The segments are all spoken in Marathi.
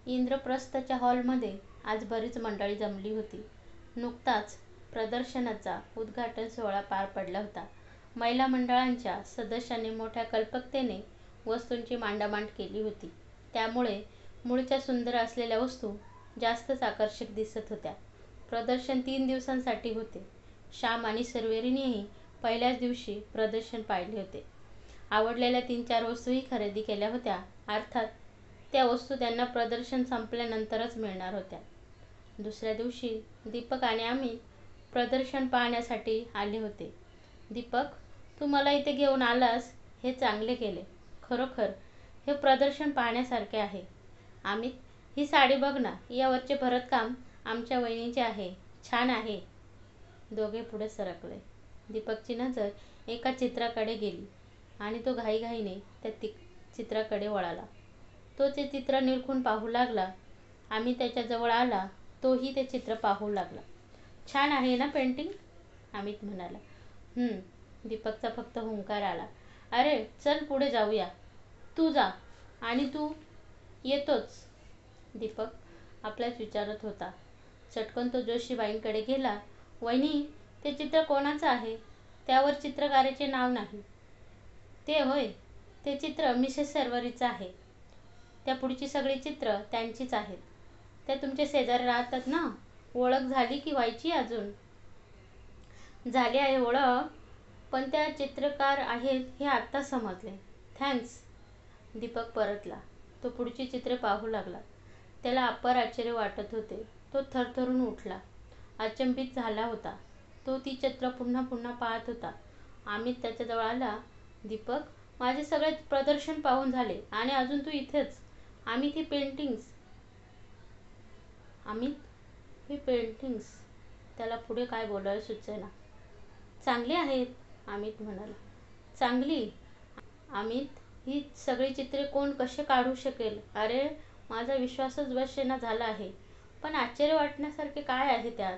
इंद्रप्रस्थच्या हॉलमध्ये आज बरीच मंडळी जमली होती. नुकताच प्रदर्शनाचा उद्घाटन सोहळा पार पडला होता. महिला मंडळांच्या सदस्यांनी मोठ्या कल्पकतेने वस्तूंची मांडामांड केली होती. त्यामुळे मूळच्या सुंदर असलेल्या वस्तू जास्तच आकर्षक दिसत होत्या. प्रदर्शन 3 दिवसांसाठी होते. श्याम आणि सर्वेरीनेही पहिल्याच दिवशी प्रदर्शन पाहिले होते. आवडलेल्या 3-4 वस्तूही खरेदी केल्या होत्या. अर्थात त्या वस्तू त्यांना प्रदर्शन संपल्यानंतरच मिळणार होत्या. दुसऱ्या दिवशी दीपक आणि अमित प्रदर्शन पाहण्यासाठी आले होते. दीपक, तू मला इथे घेऊन आलास हे चांगले केले. खरोखर हे प्रदर्शन पाहण्यासारखे आहे. अमित, ही साडी बघ ना, यावरचे भरतकाम आमच्या वहिनीचे आहे. छान आहे. दोघे पुढे सरकले. दीपकची नजर एका चित्राकडे गेली आणि तो घाईघाईने त्या चित्राकडे वळाला. तो ते चित्र निरखून पाहू लागला. आम्ही त्याच्या जवळ आला. तोही ते चित्र पाहू लागला. छान आहे ना पेंटिंग? अमित म्हणाला. दीपकचा फक्त हुंकार आला. अरे चल पुढे जाऊया. तू जा. आणि तू येतोच. दीपक आपल्याच विचारत होता. चटकन तो जोशीबाईंकडे गेला. वहिनी, ते चित्र कोणाचं आहे? त्यावर चित्रकाराचे नाव नाही. ते होय, ते चित्र मिसेस सर्वरीचं आहे. त्या पुढची सगळी चित्र त्यांचीच आहेत. त्या तुमच्या शेजारी राहतात ना? ओळख झाली की व्हायची अजून? झाली आहे ओळख, पण त्या चित्रकार आहेत हे आत्ता समजले. थँक्स. दीपक परतला. तो पुढची चित्रे पाहू लागला. त्याला अपार आश्चर्य वाटत होते. तो थरथरून उठला. अचंबित झाला होता. तो ती चित्र पुन्हा पुन्हा पाहत होता. अमित त्याच्याजवळ आला. दीपक, माझे सगळे प्रदर्शन पाहून झाले आणि अजून तू इथेच. अमित, ही पेंटिंग्स. त्याला पुढे काय बोलायला सुचेना. चांगली आहेत, अमित म्हणाला. चांगली? अमित, ही सगळी चित्रे कोण कसे काढू शकेल? अरे, माझा विश्वासच बसेना झाला आहे. पण आश्चर्य वाटण्यासारखे काय आहे त्यात?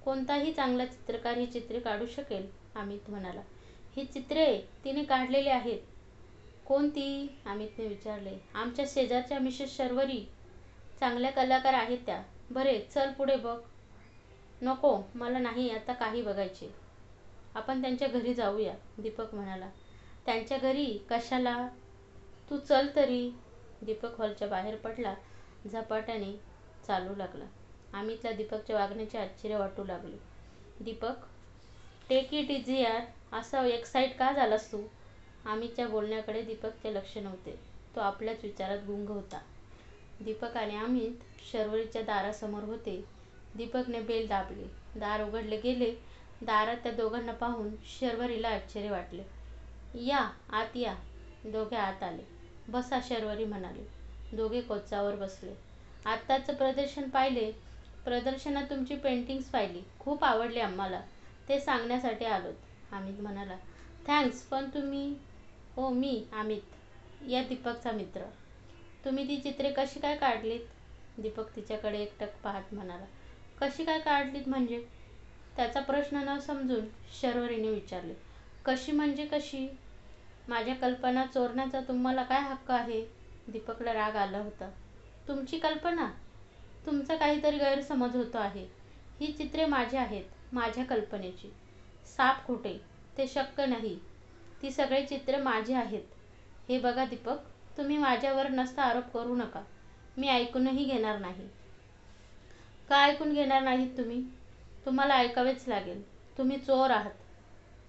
कोणताही चांगला चित्रकार ही चित्रे काढू शकेल, अमित म्हणाला. ही चित्रे तिने काढलेली आहेत. कोणती? अमितने विचारले. आमच्या शेजारच्या मिसेस सर्वरी. चांगल्या कलाकार आहेत त्या. बरे, चल पुढे बघ. नको, मला नाही आता काही बघायचे. आपण त्यांच्या घरी जाऊया, दीपक म्हणाला. त्यांच्या घरी? कशाला? तू चल तरी. दीपक हॉलच्या बाहेर पडला. झपाट्याने चालू लागला. अमितला दीपकच्या वागण्याचे आश्चर्य वाटू लागले. दीपक, टेक इट इझी यार. असा एक्साइट का झालास तू? अमितच्या बोलण्याकडे दीपकचे लक्ष नव्हते. तो आपल्याच विचारात गुंग होता. दीपक आणि अमित शर्वरीच्या दारासमोर होते. दीपकने बेल दाबली. दार उघडले गेले. दारात त्या दोघांना पाहून शर्वरीला आश्चर्य वाटले. या, आत या. दोघे आत आले. बसा, शर्वरी म्हणाली. दोघे कोचावर बसले. आत्ताचं प्रदर्शन पाहिले? प्रदर्शनात तुमची पेंटिंग्स पाहिली. खूप आवडली आम्हाला. ते सांगण्यासाठी आलोत, अमित म्हणाला. थँक्स, पण तुम्ही? हो, मी अमित, या दीपकचा मित्र. तुम्ही ती चित्रे कशी काय काढलीत? दीपक तिच्याकडे एकटक पाहत म्हणाला. कशी काय काढलीत म्हणजे? त्याचा प्रश्न न समजून शर्वरीने विचारले. कशी म्हणजे कशी? माझ्या कल्पना चोरण्याचा तुम्हाला काय हक्क आहे? दीपकला राग आला होता. तुमची कल्पना? तुमचा काहीतरी गैरसमज होतो आहे. ही चित्रे माझी आहेत, माझ्या कल्पनेची. साफ खोटे. ते शक्य नाही. ती सगळी चित्रे माझी आहेत. हे बघा दीपक, तुम्ही माझ्यावर नसता आरोप करू नका. मी ऐकूनही घेणार नाही. का ऐकून घेणार नाहीत तुम्ही? तुम्हाला ऐकावेच लागेल. तुम्ही चोर आहात.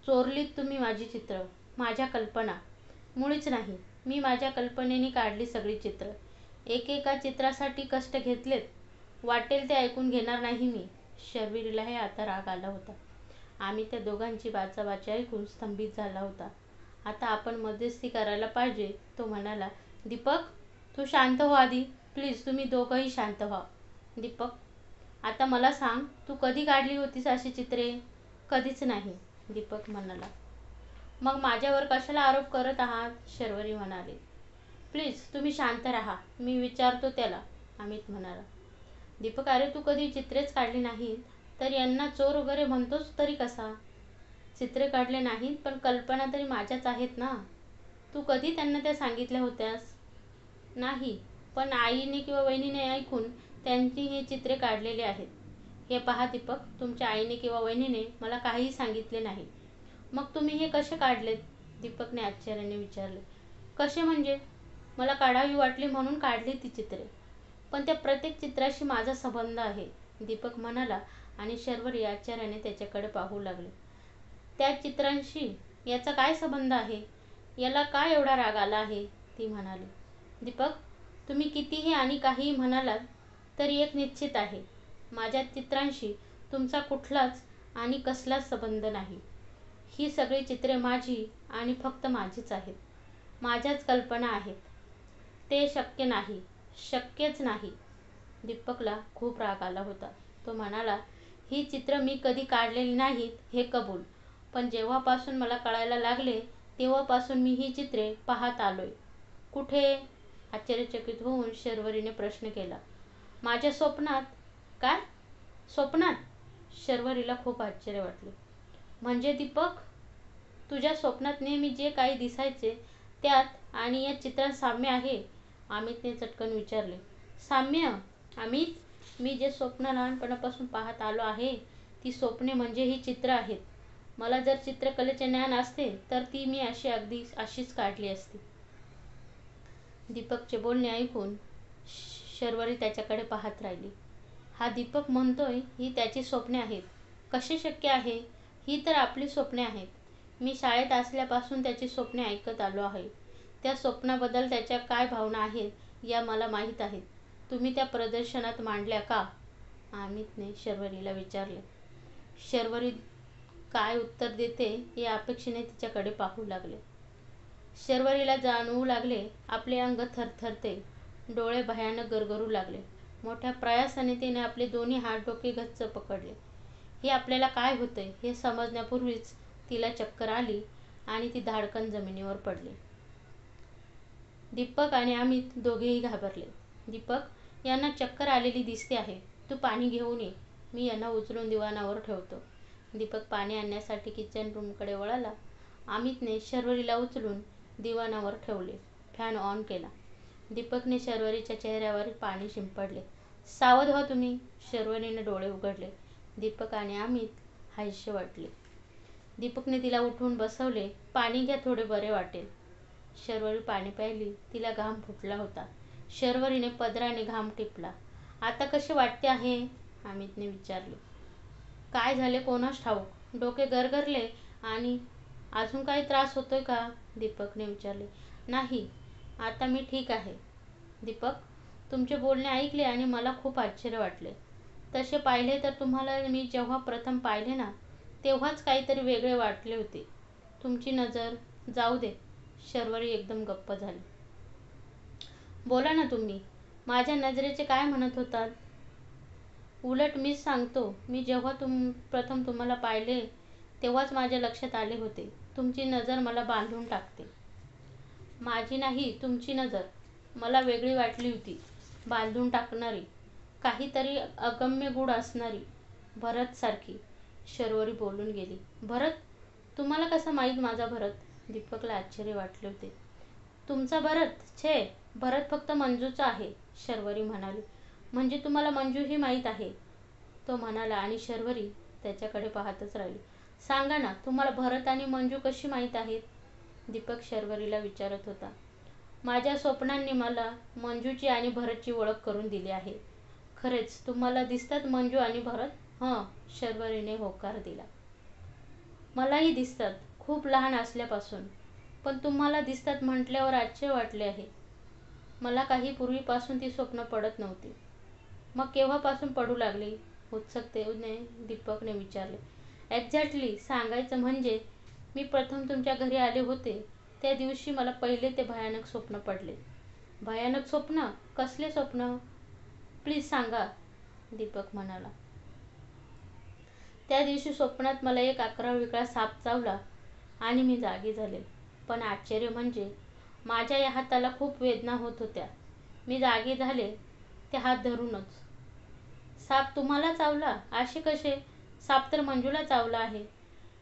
चोरलीत तुम्ही माझी चित्र, माझ्या कल्पना. मुळीच नाही. मी माझ्या कल्पनेने काढली सगळी चित्र. एकेका चित्रासाठी कष्ट घेतलेत. वाटेल ते ऐकून घेणार नाही मी. शर्वरीलाही आता राग आला होता. आम्ही त्या दोघांची बाचाबाची ऐकून स्तंभित झाला होता. आता आपण मध्यस्थी करायला पाहिजे, तो म्हणाला. दीपक, तू शांत हो आधी. प्लीज, तुम्ही दोघंही शांत व्हा. दीपक, आता मला सांग, तू कधी काढली होतीस अशी चित्रे? कधीच नाही, दीपक म्हणाला. मग माझ्यावर कशाला आरोप करत आहात? शर्वरी म्हणाली. प्लीज, तुम्ही शांत राहा. मी विचारतो त्याला, अमित म्हणाला. दीपक, अरे तू कधी चित्रेच काढली नाहीत, तर यांना चोर वगैरे म्हणतोस तरी कसा? चित्रे काढले नाहीत, पण कल्पना तरी माझ्याच आहेत ना. तू कधी त्यांना त्या सांगितल्या होत्यास? नाही. पण आईने किंवा वहिनीने ऐकून त्यांनी हे चित्रे काढलेली आहेत. हे पहा दीपक, तुमच्या आईने किंवा वहिनीने मला काहीही सांगितले नाही. मग तुम्ही हे कसे काढलेत? दीपकने आश्चर्याने विचारले. कसे म्हणजे? मला काढावी वाटली म्हणून काढली ती चित्रे. पण त्या प्रत्येक चित्राशी माझा संबंध आहे, दीपक म्हणाला आणि शर्वरी आश्चर्याने त्याच्याकडे पाहू लागले. त्या चित्रांशी याचा काय संबंध आहे? याला काय एवढा राग आला आहे? ती म्हणाली. दीपक, तुम्ही कितीही आणि काहीही म्हणालात तरी एक निश्चित आहे, माझ्या चित्रांशी तुमचा कुठलाच आणि कसलाच संबंध नाही. ही सगळी चित्रे माझी आणि फक्त माझीच आहेत. माझ्याच कल्पना आहेत. ते शक्य नाही, शक्यच नाही. दीपकला खूप राग आला होता. तो म्हणाला, ही चित्र मी कधी काढलेली नाहीत हे कबूल, पण जेव्हापासून मला कळायला लागले तेव्हापासून मी ही चित्रे पाहत आलोय. कुठे? आश्चर्यचकित होऊन शर्वरीने प्रश्न केला. माझ्या स्वप्नात. काय? स्वप्नात? शर्वरीला खूप आश्चर्य वाटले. म्हणजे दीपक, तुझ्या स्वप्नात नेहमी जे काही दिसायचे त्यात आणि या चित्रात साम्य आहे? अमितने चटकन विचारले. साम्य? अमित, मी जे स्वप्न लहानपणापासून पाहत आलो आहे ती स्वप्ने म्हणजे ही चित्र आहेत. मला जर चित्रकलेचे ज्ञान असते तर ती मी अगदी अशीच काढली असती. दीपकचे बोलणे ऐकून शर्वरी त्याच्याकडे पाहत राहिली. हा दीपक म्हणतोय ही त्याची स्वप्ने आहेत. कसे शक्य आहे? ही तर आपली स्वप्ने आहेत. मी शाळेत असल्यापासून त्याची स्वप्ने ऐकत आलो आहे. त्या स्वप्नाबद्दल त्याच्या काय भावना आहेत या मला माहीत आहेत. तुम्ही त्या प्रदर्शनात मांडल्या का? अमितने शर्वरीला विचारले. शर्वरी काय उत्तर देते या अपेक्षेने तिच्याकडे पाहू लागले. शर्वरीला जाणवू लागले आपले अंग थरथरते, डोळे भयानक गरगरू लागले. मोठ्या प्रयासाने तिने आपले दोन्ही हात डोके गच्च पकडले. हे आपल्याला काय होतंय हे समजण्यापूर्वीच तिला चक्कर आली आणि ती धाडकन जमिनीवर पडली. दीपक आणि अमित दोघेही घाबरले. दीपक, यांना चक्कर आलेली दिसते आहे. तू पाणी घेऊन ये, मी यांना उचलून दिवाणावर ठेवतो. दीपक पाणी आणण्यासाठी किचन रूमकडे वळाला. अमितने शर्वरीला उचलून दिवाणावर ठेवले. फॅन ऑन केला. दीपकने शर्वरीच्या चेहऱ्यावर पाणी शिंपडले. सावध व्हा तुम्ही. शर्वरीने डोळे उघडले. दीपक आणि अमित हायसे वाटले. दीपकने तिला उठवून बसवले. पाणी घ्या, थोडे बरे वाटेल. शर्वरी पाणी प्यायली. तिला घाम फुटला होता. शर्वरीने पदराने घाम टिपला. आता कसे वाटते आहे? अमितने विचारले. काय झाले कोणास ठाऊक. डोके गरगरले आणि अजून काही त्रास होतोय का? दीपकने विचारले. नाही, आता मी ठीक आहे. दीपक, तुमचे बोलणे ऐकले आणि मला खूप आश्चर्य वाटले. तसे पाहिले तर तुम्हाला मी जेव्हा प्रथम पाहिले ना तेव्हाच काहीतरी वेगळे वाटले होते. तुमची नजर. जाऊ दे. शर्वरी एकदम गप्प झाली. बोला ना तुम्ही. माझ्या नजरेचे काय म्हणत होतात? उलट मीच सांगतो. मी जेव्हा प्रथम तुम्हाला पाहिले तेव्हाच माझ्या लक्षात आले होते. तुमची नजर मला बांधून टाकते. माझी नाही, तुमची नजर मला वेगळी वाटली होती. बांधून टाकणारी, काहीतरी अगम्य गूढ असणारी. भरत सारखी. शर्वरी बोलून गेली. भरत? तुम्हाला कसा माहीत माझा भरत? दीपकला आश्चर्य वाटले होते. तुमचा भरत? छे, भरत फक्त मंजूचा आहे, शर्वरी म्हणाली. म्हणजे तुम्हाला मंजूही माहीत आहे? तो म्हणाला आणि शर्वरी त्याच्याकडे पाहतच राहिली. सांगा ना, तुम्हाला भरत आणि मंजू कशी माहीत आहेत? दीपक शर्वरीला विचारत होता. माझ्या स्वप्नांनी मला मंजूची आणि भरतची ओळख करून दिली आहे. खरेच तुम्हाला दिसतात मंजू आणि भरत? हं, शर्वरीने होकार दिला. मलाही दिसतात, खूप लहान असल्यापासून. पण तुम्हाला दिसतात म्हटल्यावर आश्चर्य वाटले आहे. मला काही पूर्वीपासून ती स्वप्न पडत नव्हती. मग केव्हापासून पडू लागली? उत्सुकतेने दीपकने विचारले. एक्झॅक्टली सांगायचं म्हणजे मी प्रथम तुमच्या घरी आले होते त्या दिवशी मला पहिले ते भयानक स्वप्न पडले. भयानक स्वप्न? कसले स्वप्न? प्लीज सांगा, दीपक म्हणाला. त्या दिवशी स्वप्नात मला एक अकराविकळा साप चावला आणि मी जागी झाले. पण आश्चर्य म्हणजे माझ्या या हाताला खूप वेदना होत होत्या. मी जागे झाले ते हात धरूनच. साप तुम्हाला चावला? असे कसे? साप तर मंजूला चावला आहे.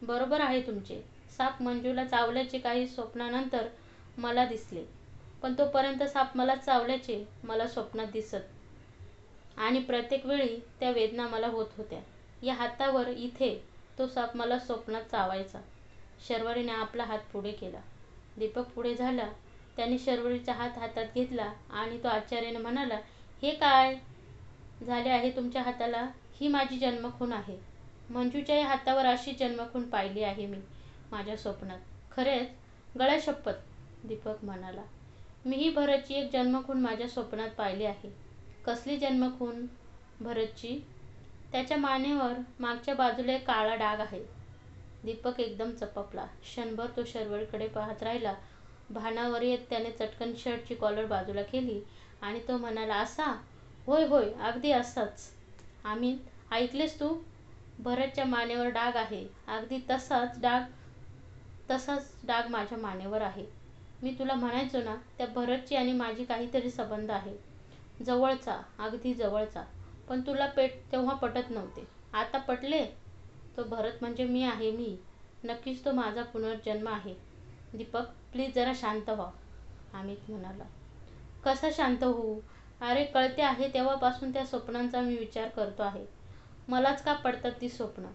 बरोबर आहे तुमचे. साप मंजूला चावल्याचे काही स्वप्नानंतर मला दिसले. पण तोपर्यंत साप मला चावल्याचे मला स्वप्नात दिसत आणि प्रत्येक वेळी त्या वेदना मला होत होत्या. या हातावर इथे तो साप मला स्वप्नात चावायचा. शर्वरीने आपला हात पुढे केला. दीपक पुढे झाला. त्याने शर्वरीचा हात हातात घेतला आणि तो आश्चर्याने म्हणाला, हे काय झाले आहे तुमच्या हाताला? ही माझी जन्मखून आहे. मंजूच्याही हातावर अशी जन्मखून पाहिली आहे मी माझ्या स्वप्नात. खरेच? गळ्याशप्पथ, दीपक म्हणाला. मीही भरतची एक जन्मखून माझ्या स्वप्नात पाहिली आहे. कसली जन्मखून भरतची? त्याच्या मानेवर मागच्या बाजूला एक काळा डाग आहे. दीपक एकदम चपपला. क्षणभर तो शर्वरीकडे पाहत राहिला. भानावर येत त्याने चटकन शर्टची कॉलर बाजूला केली आणि तो म्हणाला, असा? होय होय, अगदी असाच. अमित, ऐकलेस तू? भरतच्या मानेवर डाग आहे. अगदी तसाच डाग माझ्या मानेवर आहे. मी तुला म्हणायचो ना, त्या भरतची आणि माझी काहीतरी संबंध आहे. जवळचा, अगदी जवळचा. पण तुला तेव्हा पटत नव्हते. आता पटले? तो भरत म्हणजे मी आहे. मी नक्कीच तो माझा पुनर्जन्म आहे. दीपक, प्लीज जरा शांत व्हा, अमित म्हणाला. कसा शांत होऊ? अरे कळते आहे तेव्हापासून त्या स्वप्नांचा मी विचार करतो आहे. मलाच का पडतात ती स्वप्न?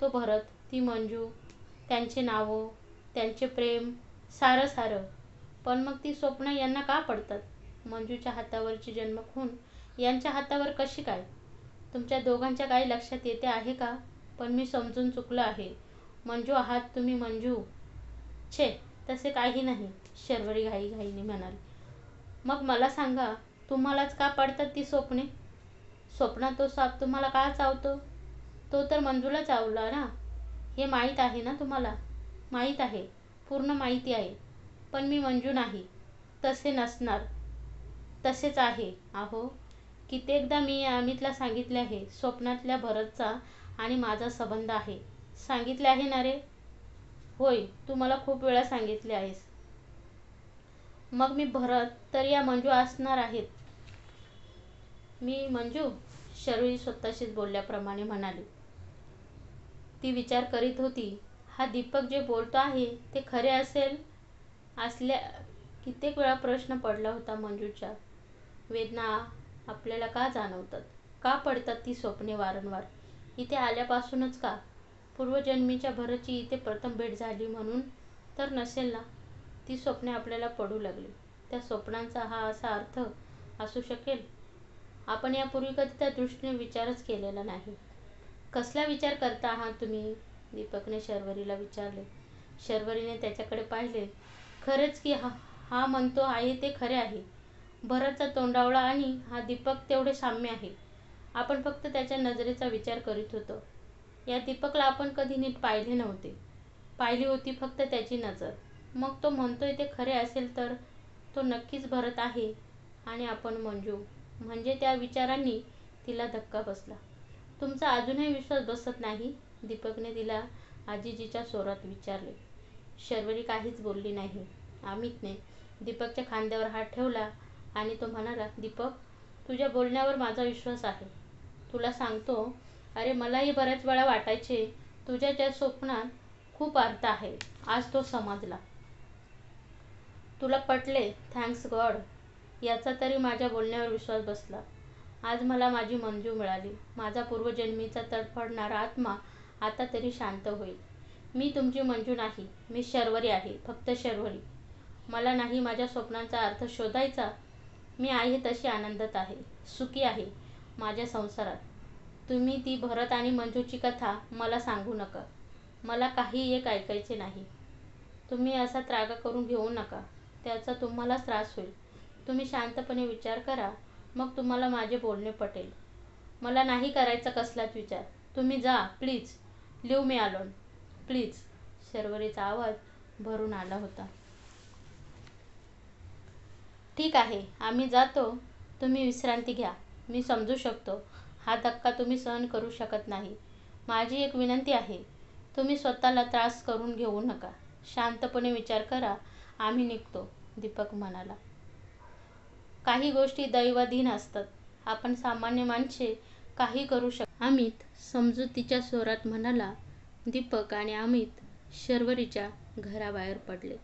तो भरत, ती मंजू, त्यांचे नावं, त्यांचे प्रेम, सारं सारं. पण मग ती स्वप्न यांना का पडतात? मंजूच्या हातावरची जन्मखून यांच्या हातावर कशी काय? तुमच्या दोघांच्या काही लक्षात येते आहे का? पण मी समजून चुकलो आहे. मंजू आहात तुम्ही मंजू? छे, तसे काही नाही, शर्वरी घाईघाईने म्हणाली. मग मला सांगा, तुम्हालाच का पडतात ती स्वप्ने? स्वप्नात तो साप तुम्हाला का चावतो? तो तर मंजूला चावला ना, हे माहीत आहे ना तुम्हाला? माहीत आहे, पूर्ण माहिती आहे. पण मी मंजू नाही. तसे नसणार. तसेच आहे. अहो, कित्येकदा मी अमितला सांगितले आहे, स्वप्नातल्या भरतचा आणि माझा संबंध आहे. सांगितले आहे ना रे? होय, तू मला खूप वेळा सांगितले आहेस. मग मी भरत तर या मंजू असणार आहेत. मी मंजू? शर्वरी स्वतःशीच बोलल्याप्रमाणे म्हणाली. ती विचार करीत होती, हा दीपक जे बोलतो आहे ते खरे असल्या कित्येक वेळा प्रश्न पडला होता मंजूच्या. वेदना आपल्याला का जाणवतात? का पडतात ती स्वप्ने वारंवार? इथे आल्यापासूनच का? पूर्वजन्मीच्या भरतची इथे प्रथम भेट झाली म्हणून तर नसेल ना? ती स्वप्ने आपल्याला पडू लागली. त्या स्वप्नांचा हा असा अर्थ असू शकेल? आपण यापूर्वी कधी त्या दृष्टीने विचारच केलेला नाही. कसला विचार करता आहात तुम्ही? दीपकने शर्वरीला विचारले. शर्वरीने त्याच्याकडे पाहिले. खरेच की हा म्हणतो आहे ते खरे आहे. भरतचा तोंडावळा आणि हा दीपक तेवढे साम्य आहे. आपण फक्त त्याच्या नजरेचा विचार करीत होतो. या दीपकला आपण कधी नीट पाहिले नव्हते. पाहिली होती फक्त त्याची नजर. मग तो म्हणतोय ते खरे असेल तर तो नक्कीच भरत आहे आणि आपण मंजू. म्हणजे त्या विचारांनी तिला धक्का बसला. तुमचा अजूनही विश्वास बसत नाही? दीपकने तिला आजीजीच्या स्वरात विचारले. शर्वरी काहीच बोलली नाही. अमितने दीपकच्या खांद्यावर हात ठेवला आणि तो म्हणाला, दीपक, तुझ्या बोलण्यावर माझा विश्वास आहे. तुला सांगतो, अरे मलाही बऱ्याच वेळा वाटायचे तुझ्या त्या स्वप्नात खूप अर्थ आहे. आज तो समजला. तुला पटले, थँक्स गॉड. याचा तरी माझ्या बोलण्यावर विश्वास बसला. आज मला माझी मंजू मिळाली. माझा पूर्वजन्मीचा तडफडणारा आत्मा आता तरी शांत होईल. मी तुमची मंजू नाही, मी शर्वरी आहे, फक्त शर्वरी. मला नाही माझ्या स्वप्नांचा अर्थ शोधायचा. मी आहे तशी आनंदात आहे, सुखी आहे माझ्या संसारात. तुम्ही ती भरत आणि मंजूची कथा मला सांगू नका. मला काही एक ऐकायचे नाही. तुम्ही असा त्रागा करून घेऊ नका. त्याचा तुम्हालाच त्रास होईल. तुम्ही शांतपणे विचार करा, मग तुम्हाला माझे बोलणे पटेल. मला नाही करायचा कसलाच विचार. तुम्ही जा, please. Leave me alone, please. शर्वरीचा आवाज भरून आला होता. ठीक आहे, आम्ही जातो. तुम्ही विश्रांती घ्या. मी समजू शकतो हा धक्का तुम्ही सहन करू शकत नाही. माझी एक विनंती आहे, तुम्ही स्वतःला त्रास करून घेऊ नका. शांतपणे विचार करा. आम्ही निघतो, दीपक म्हणाला. काही गोष्टी दैवाधीन असतात. आपण सामान्य माणसे काही करू शकतो. अमित समजुतीच्या स्वरात म्हणाला. दीपक आणि अमित शर्वरीच्या घराबाहेर पडले.